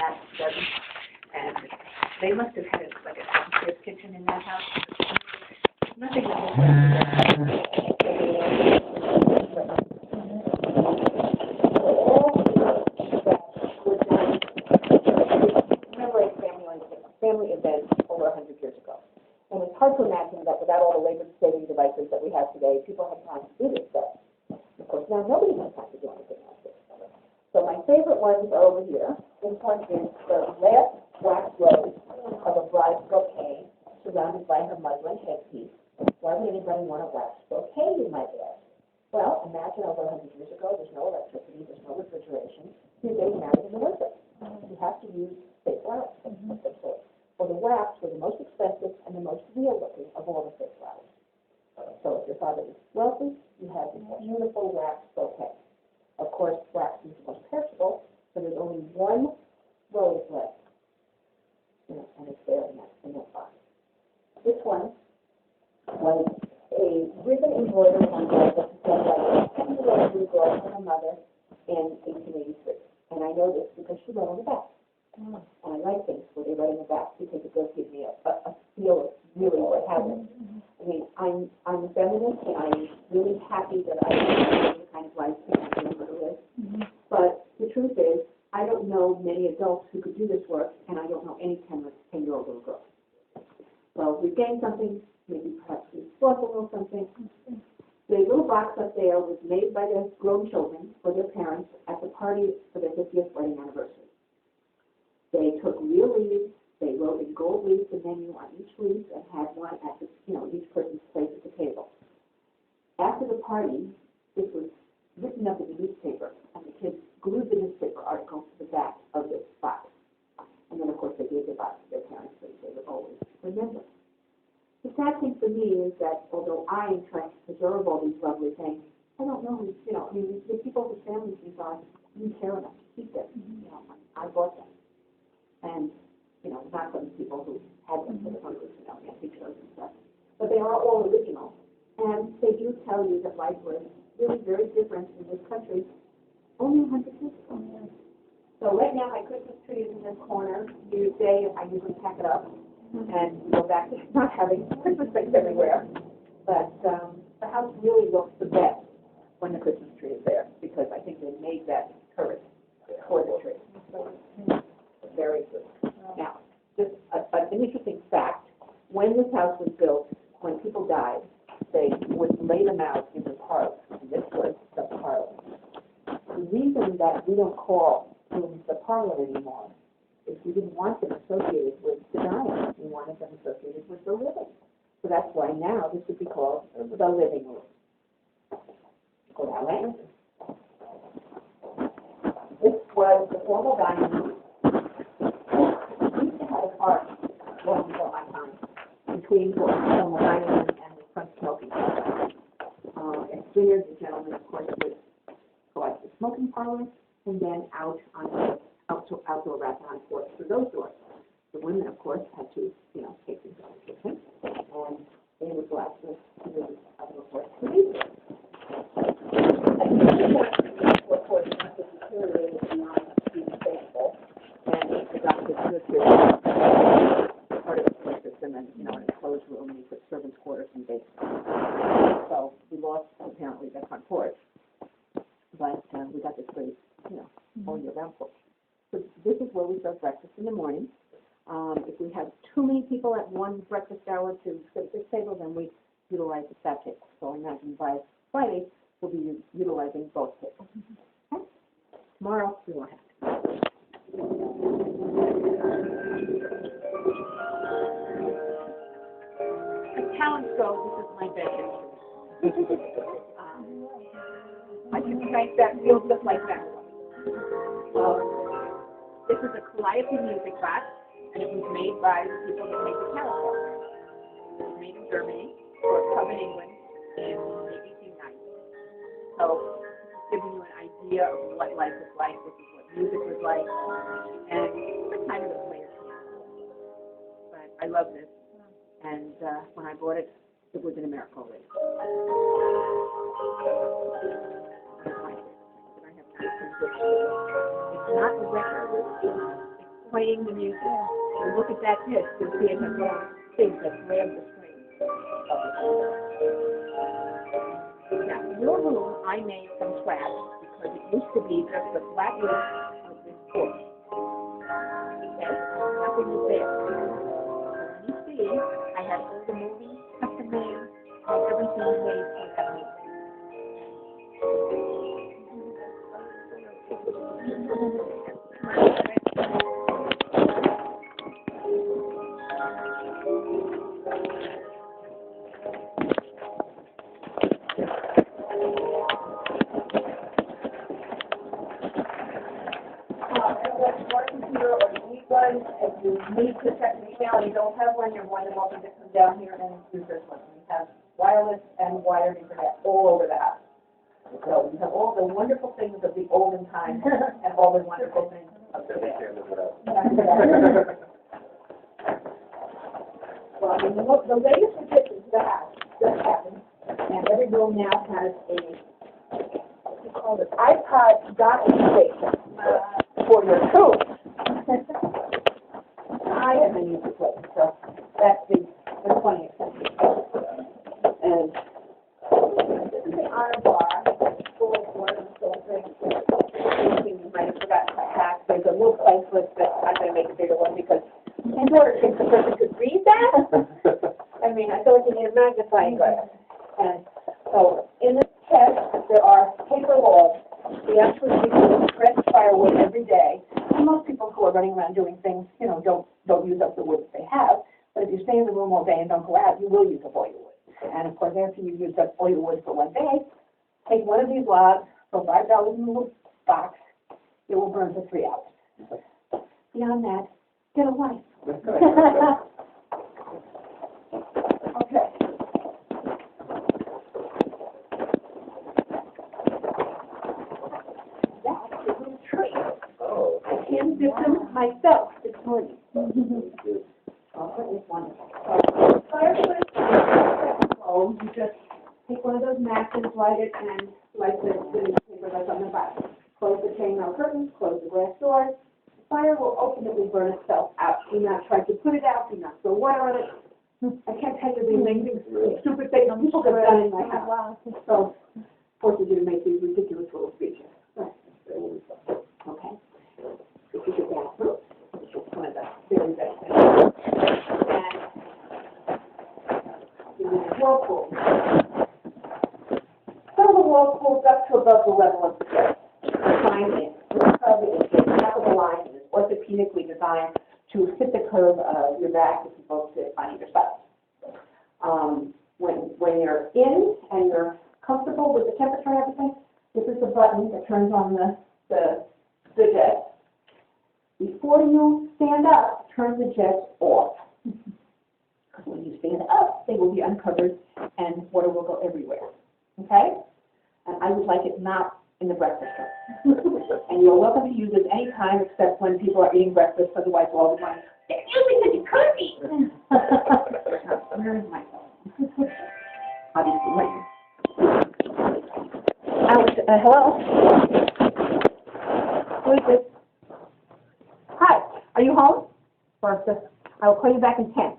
that doesn't. And they must have had like a downstairs kitchen in that house. Nothing that was family event over 100 years ago. And it's hard to imagine that without all the labor-saving devices that we have today, people had time to do this stuff. Of course, now nobody has time to do anything like this. So my favorite ones are over here. This one is the last wax rose of a bride's bouquet surrounded by her muslin headpiece. Why would anybody want a wax bouquet, you might ask? Well, imagine over 100 years ago, there's no electricity, there's no refrigeration. You're getting married in the winter. You have to use fake flowers of some sort. Well, the wax were the most expensive and the most real-looking of all the fake flowers. So if your father was wealthy, you had this beautiful wax bouquet. Of course, wax is the most perishable, so there's only one rose left. And it's there in that box. This one was a ribbon embroidered on that was done by a 10-year-old little girl from her mother in 1883. And I know this because she wrote on the back. And I like things where they write in the back because it does give me a feel of really what happened. I mean, I'm a feminist, and I'm really happy that I live the kind of life that I'm able to live. But the truth is, I don't know many adults who could do this work, and I don't know any 10-year-old little girl. So we've gained something, maybe perhaps we've lost a little something. The little box up there was made by the grown children for their parents at the party for their 50th wedding anniversary. They took real leaves, they wrote in gold leaves the menu on each leaf and had one at the, each person's place at the table. After the party, this was written up in the newspaper, and the kids glued the newspaper article to the back of this box. And then, of course, they gave the box to their parents so they would always remember. The sad thing for me is that although I am trying to preserve all these lovely things, I don't know who, the people whose families these are didn't care enough to keep them. I bought them. And, not from the people who had them for the hundreds, antique shows and stuff. But they are all original. And they do tell you that life was really very different in this country only 100 years ago. So right now my Christmas tree is in this corner. Tuesday I usually pack it up and go back to not having Christmas things everywhere. But the house really looks the best when the Christmas tree is there because I think they made that turret for the tree. Very good. Now, just an interesting fact, when this house was built, when people died, they would lay them out in the parlor, and this was the parlor. The reason that we don't call rooms the parlor anymore is we didn't want them associated with the dining. We wanted them associated with the living. So that's why now this would be called the living room. Go that way. This was the formal dining room. Art long before my time between the formal dining room and the front smoking parlor. And here the gentlemen, of course, would go out to the smoking parlor and then out on the outdoor restaurant porch through those doors. The women, of course, had to, take things out of the kitchen, and they would go out to the outdoor porch to these doors. At this point, of course, it deteriorated beyond being faithful, and it got to the period. Part of the place system and, an enclosed room, and you put servants' quarters and basement. So we lost, apparently, the front porch, but we got this great, all year round porch. So this is where we serve breakfast in the morning. If we have too many people at one breakfast hour to sit at this table, then we utilize the that table. So I imagine by Friday, we'll be utilizing both tables. Okay? Tomorrow, we will have to. Talent show, this is my bedroom. I can make that feel just like that. This is a Calliope music box, and it was made by the people that make the talent show. It was made in Germany, or come in England, in the 1890s. So, giving you an idea of what life was like, this is what music was like, and the kind of the players. But I love this. And when I bought it, it was in America already. It's not a record, it's playing the music. And look at that disc, you'll see it has little things that grab the screen. Now, your room I made from scratch because it used to be just the flat roof of this porch. Okay? Nothing was there. So when you see, I had all the movies custom made, and everything made for that movie. If you need to check an email and you don't have one, you're more than welcome to come down here and use this one. We have wireless and wired internet all over the house. So you have all the wonderful things of the olden times and all the wonderful things of the day. Well, I mean, the latest addition to the house just happened, and every room now has a, what do you call it, iPod docking station for your tools. I haven't used it lately, so that's 20 expensive. And this is the honor bar, full of water and soda drinks. Anything you might have forgotten to pack. There's a little place list that I'm going to make a bigger one because my daughter thinks the person could read that. I mean, I feel like you need a magnifying glass. And so in this chest, there are paper logs. We actually use fresh firewood every day. And most people who are running around doing things, you know, don't use up the wood that they have. But if you stay in the room all day and don't go out, you will use up all your wood. And of course, after you've used up all your wood for one day, take one of these logs, throw $5 in a little box. It will burn for 3 hours. Beyond that, get a wife. Okay. That's a little tree. Oh. I hand-dipped them myself this morning. Oh, that is wonderful. So, fireplace, you just take one of those matches, light it, and light the paper that's on the bottom. Close the chain-mail curtains, close the glass doors. The fire will ultimately burn itself out. Do not try to put it out. Do not throw water on it. I can't tell you the amazing, stupid things people have done in my house. So, forces you to make these ridiculous little speeches. Okay. This is your bathroom. This is one of the very best things. And the whirlpool. Some of the whirlpools up to above the level of the bed. Designed in. Because it is top of the line and is orthopedically designed to fit the curve of your back if you both sit on either side. When you're in and you're comfortable with the temperature and everything, this is the button that turns on the jet. Before you stand up, turn the jets off. Because when you stand up, they will be uncovered and water will go everywhere. Okay? And I would like it not in the breakfast room. And you're welcome to use it any time except when people are eating breakfast, otherwise all the time. Excuse me, because you could eat. Where is my phone? Obviously, right here. Alex, hello? Who is this? Hi, are you home? Or just, I will call you back in 10.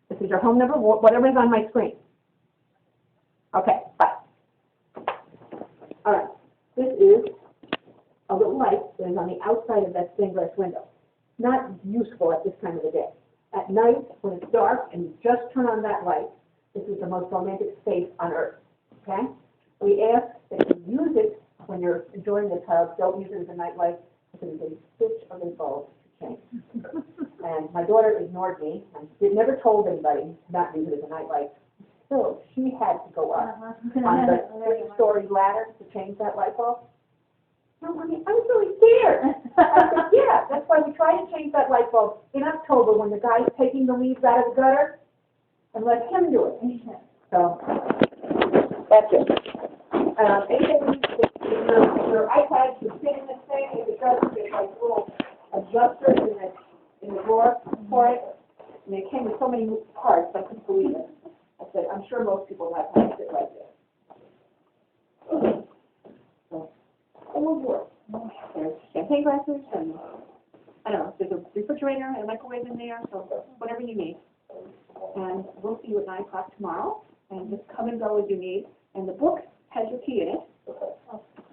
This is your home number, whatever is on my screen. Okay, bye. All right, this is a little light that is on the outside of that stained glass window. Not useful at this time of the day. At night, when it's dark and you just turn on that light, this is the most romantic space on earth, okay? We ask that you use it when you're enjoying the tub. Don't use it as a night light, because it is a stitch of a bulb to change. And my daughter ignored me, and she never told anybody to not use it as a night light. So she had to go up on the 3-story ladder to change that light bulb. No, I mean, I was really scared. I said, yeah, that's why we try to change that light bulb in October when the guy's taking the leaves out of the gutter, and let him do it. So, that's it. Anything, your iPad should fit in this thing. If it doesn't, there's like little adjusters in the drawer for it. And it came with so many parts, I couldn't believe it. I said, I'm sure most people have to sit like this. So, it will work. There's champagne wine glasses and, I don't know, there's a refrigerator and a microwave in there, so whatever you need. And we'll see you at 9 o'clock tomorrow, and just come and go as you need. And the book has your key in it.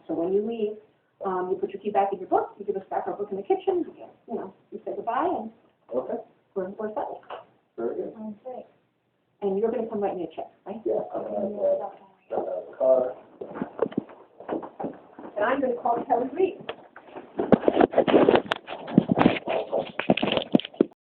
So when you leave, you put your key back in your book, you give us back our book in the kitchen, you know, you say goodbye, and we're settled. Very good. Great. And you're going to come write me a check, right? Yeah, I'm gonna have the car. And I'm going to call Kelly Reed.